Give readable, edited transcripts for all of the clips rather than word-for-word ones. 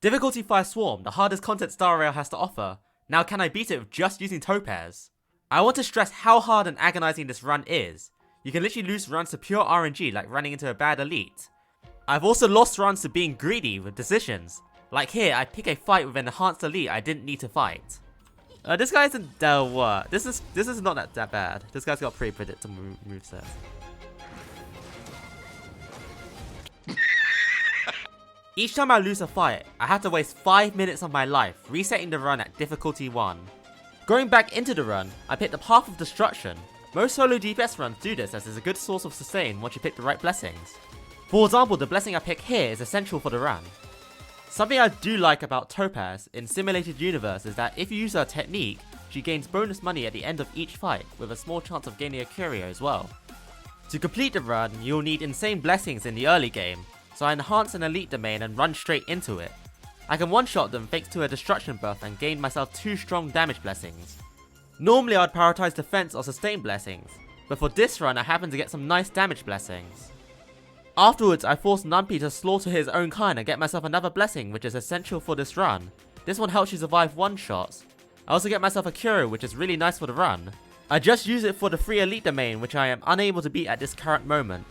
Difficulty 5 Swarm, the hardest content honkaistarrail has to offer. Now can I beat it with just using Topaz? I want to stress how hard and agonizing this run is. You can literally lose runs to pure RNG like running into a bad elite. I've also lost runs to being greedy with decisions. Like here, I pick a fight with an enhanced elite I didn't need to fight. This guy isn't what? This is not that bad. This guy's got pretty predictable moveset. Each time I lose a fight, I have to waste 5 minutes of my life resetting the run at difficulty 1. Going back into the run, I pick the Path of Destruction. Most solo DPS runs do this as it's a good source of sustain once you pick the right blessings. For example, the blessing I pick here is essential for the run. Something I do like about Topaz in Simulated Universe is that if you use her technique, she gains bonus money at the end of each fight with a small chance of gaining a curio as well. To complete the run, you'll need insane blessings in the early game, so I enhance an elite domain and run straight into it. I can one-shot them thanks to a destruction buff and gain myself 2 strong damage blessings. Normally I'd prioritize defense or sustain blessings, but for this run I happen to get some nice damage blessings. Afterwards I force Numpy to slaughter his own kind and get myself another blessing which is essential for this run. This one helps you survive one-shots. I also get myself a curio which is really nice for the run. I just use it for the free elite domain which I am unable to beat at this current moment.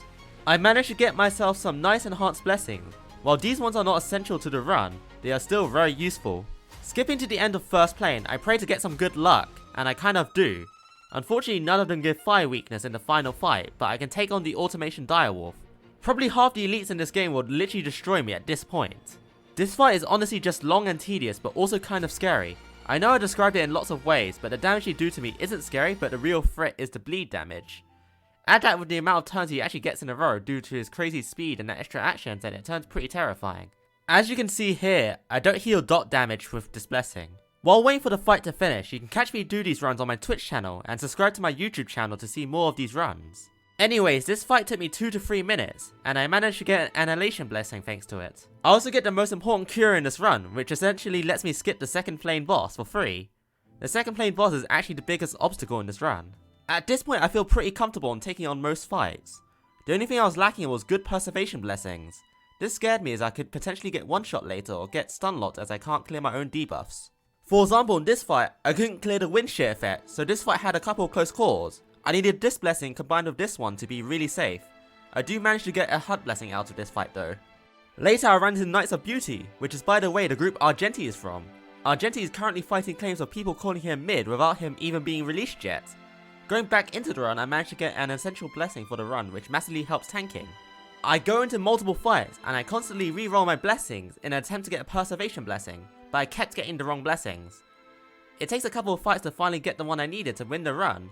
I managed to get myself some nice enhanced blessings. While these ones are not essential to the run, they are still very useful. Skipping to the end of first plane, I pray to get some good luck, and I kind of do. Unfortunately none of them give fire weakness in the final fight, but I can take on the automation direwolf. Probably half the elites in this game would literally destroy me at this point. This fight is honestly just long and tedious but also kind of scary. I know I described it in lots of ways, but the damage you do to me isn't scary, but the real threat is the bleed damage. Add that with the amount of turns he actually gets in a row due to his crazy speed and the extra actions and it turns pretty terrifying. As you can see here, I don't heal dot damage with this blessing. While waiting for the fight to finish, you can catch me do these runs on my Twitch channel and subscribe to my YouTube channel to see more of these runs. Anyways, this fight took me 2 to 3 minutes, and I managed to get an annihilation blessing thanks to it. I also get the most important cure in this run, which essentially lets me skip the second plane boss for free. The second plane boss is actually the biggest obstacle in this run. At this point I feel pretty comfortable in taking on most fights. The only thing I was lacking was good preservation blessings. This scared me as I could potentially get one shot later or get stun locked as I can't clear my own debuffs. For example, in this fight, I couldn't clear the wind shear effect, so this fight had a couple of close calls. I needed this blessing combined with this one to be really safe. I do manage to get a HUD blessing out of this fight though. Later I ran into Knights of Beauty, which is by the way the group Argenti is from. Argenti is currently fighting claims of people calling him mid without him even being released yet. Going back into the run, I managed to get an essential blessing for the run which massively helps tanking. I go into multiple fights and I constantly re-roll my blessings in an attempt to get a preservation blessing, but I kept getting the wrong blessings. It takes a couple of fights to finally get the one I needed to win the run.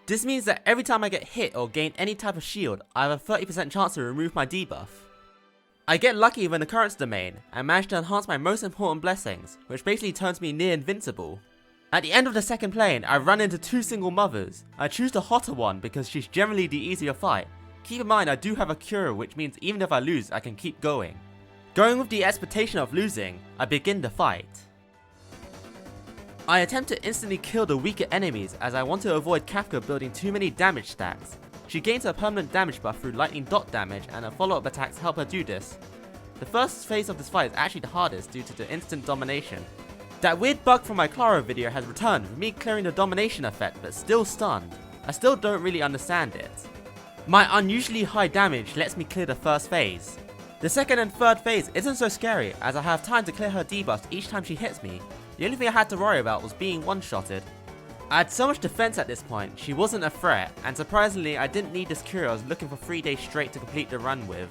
This means that every time I get hit or gain any type of shield, I have a 30% chance to remove my debuff. I get lucky with an occurrence domain and manage to enhance my most important blessings, which basically turns me near invincible. At the end of the second plane, I run into 2 single mothers. I choose the hotter one because she's generally the easier fight. Keep in mind I do have a cure, which means even if I lose, I can keep going. Going with the expectation of losing, I begin the fight. I attempt to instantly kill the weaker enemies as I want to avoid Kafka building too many damage stacks. She gains a permanent damage buff through lightning dot damage and her follow-up attacks help her do this. The first phase of this fight is actually the hardest due to the instant domination. That weird bug from my Claro video has returned with me clearing the domination effect but still stunned. I still don't really understand it. My unusually high damage lets me clear the first phase. The second and third phase isn't so scary as I have time to clear her debuffs each time she hits me. The only thing I had to worry about was being one-shotted. I had so much defense at this point, she wasn't a threat, and surprisingly I didn't need this cure I was looking for 3 days straight to complete the run with.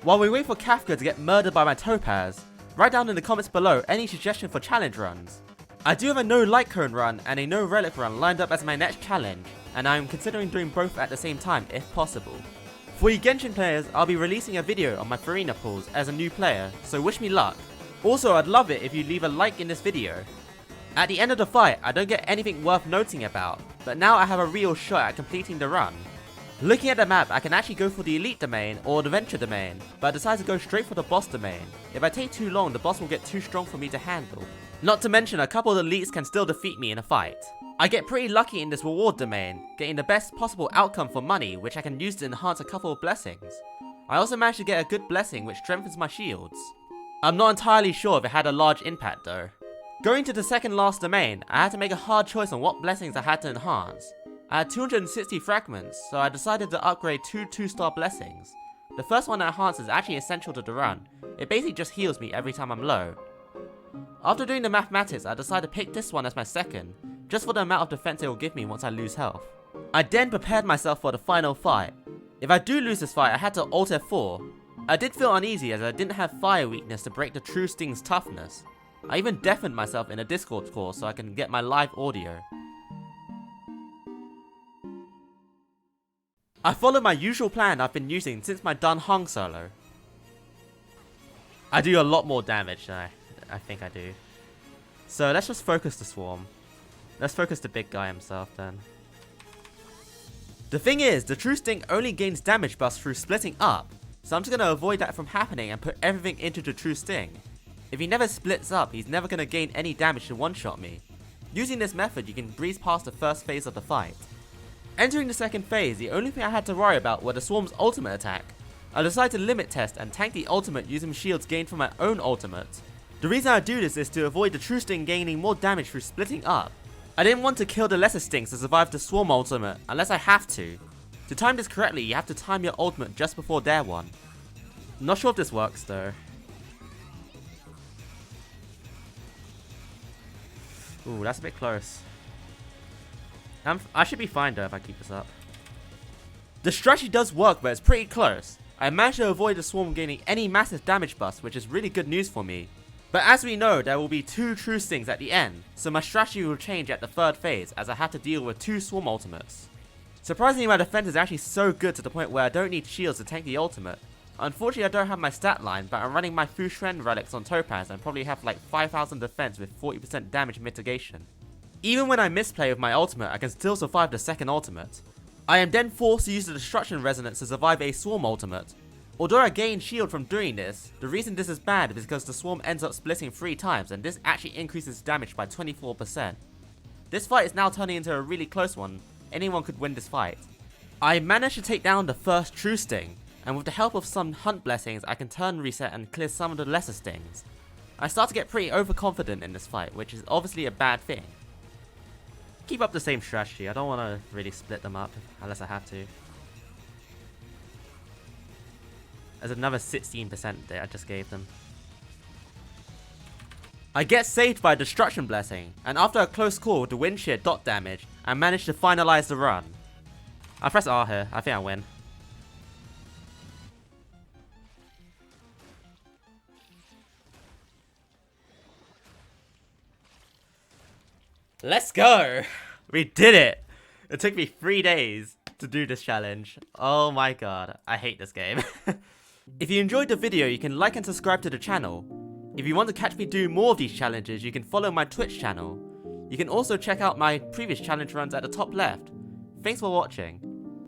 While we wait for Kafka to get murdered by my Topaz, write down in the comments below any suggestion for challenge runs. I do have a no light cone run and a no relic run lined up as my next challenge, and I am considering doing both at the same time if possible. For you Genshin players, I'll be releasing a video on my Farina pulls as a new player, so wish me luck. Also, I'd love it if you leave a like in this video. At the end of the fight, I don't get anything worth noting about, but now I have a real shot at completing the run. Looking at the map, I can actually go for the elite domain or the venture domain, but I decide to go straight for the boss domain. If I take too long, the boss will get too strong for me to handle. Not to mention, a couple of elites can still defeat me in a fight. I get pretty lucky in this reward domain, getting the best possible outcome for money, which I can use to enhance a couple of blessings. I also managed to get a good blessing which strengthens my shields. I'm not entirely sure if it had a large impact though. Going to the second last domain, I had to make a hard choice on what blessings I had to enhance. I had 260 fragments, so I decided to upgrade 2 2-star blessings. The first one I enhanced is actually essential to the run. It basically just heals me every time I'm low. After doing the mathematics, I decided to pick this one as my second, just for the amount of defense it will give me once I lose health. I then prepared myself for the final fight. If I do lose this fight, I had to alt F4. I did feel uneasy as I didn't have fire weakness to break the True Sting's toughness. I even deafened myself in a Discord call so I can get my live audio. I followed my usual plan I've been using since my done Hong solo. I do a lot more damage than I think I do. So let's just focus the swarm. Let's focus the big guy himself then. The thing is, the True Sting only gains damage buffs through splitting up, so I'm just going to avoid that from happening and put everything into the True Sting. If he never splits up, he's never going to gain any damage to one-shot me. Using this method, you can breeze past the first phase of the fight. Entering the second phase, the only thing I had to worry about were the swarm's ultimate attack. I decided to limit test and tank the ultimate using shields gained from my own ultimate. The reason I do this is to avoid the True Sting gaining more damage through splitting up. I didn't want to kill the lesser stings to survive the swarm ultimate unless I have to. To time this correctly, you have to time your ultimate just before their one. I'm not sure if this works though. Ooh, that's a bit close. I should be fine though if I keep this up. The strategy does work, but it's pretty close. I managed to avoid the swarm gaining any massive damage buffs, which is really good news for me. But as we know, there will be 2 True Stings at the end, so my strategy will change at the third phase as I have to deal with 2 swarm ultimates. Surprisingly, my defense is actually so good to the point where I don't need shields to tank the ultimate. Unfortunately, I don't have my stat line, but I'm running my Fu Shren relics on Topaz and probably have like 5000 defense with 40% damage mitigation. Even when I misplay with my ultimate, I can still survive the second ultimate. I am then forced to use the Destruction Resonance to survive a swarm ultimate. Although I gain shield from doing this, the reason this is bad is because the swarm ends up splitting 3 times and this actually increases damage by 24%. This fight is now turning into a really close one. Anyone could win this fight. I managed to take down the first True Sting, and with the help of some hunt blessings I can turn reset and clear some of the lesser stings. I start to get pretty overconfident in this fight, which is obviously a bad thing. Keep up the same strategy, I don't want to really split them up unless I have to. There's another 16% that I just gave them. I get saved by a Destruction Blessing, and after a close call with the wind shear dot damage, I managed to finalize the run. I press R here, I think I win. Let's go! We did it! It took me 3 days to do this challenge. Oh my god, I hate this game. If you enjoyed the video, you can like and subscribe to the channel. If you want to catch me do more of these challenges, you can follow my Twitch channel. You can also check out my previous challenge runs at the top left. Thanks for watching.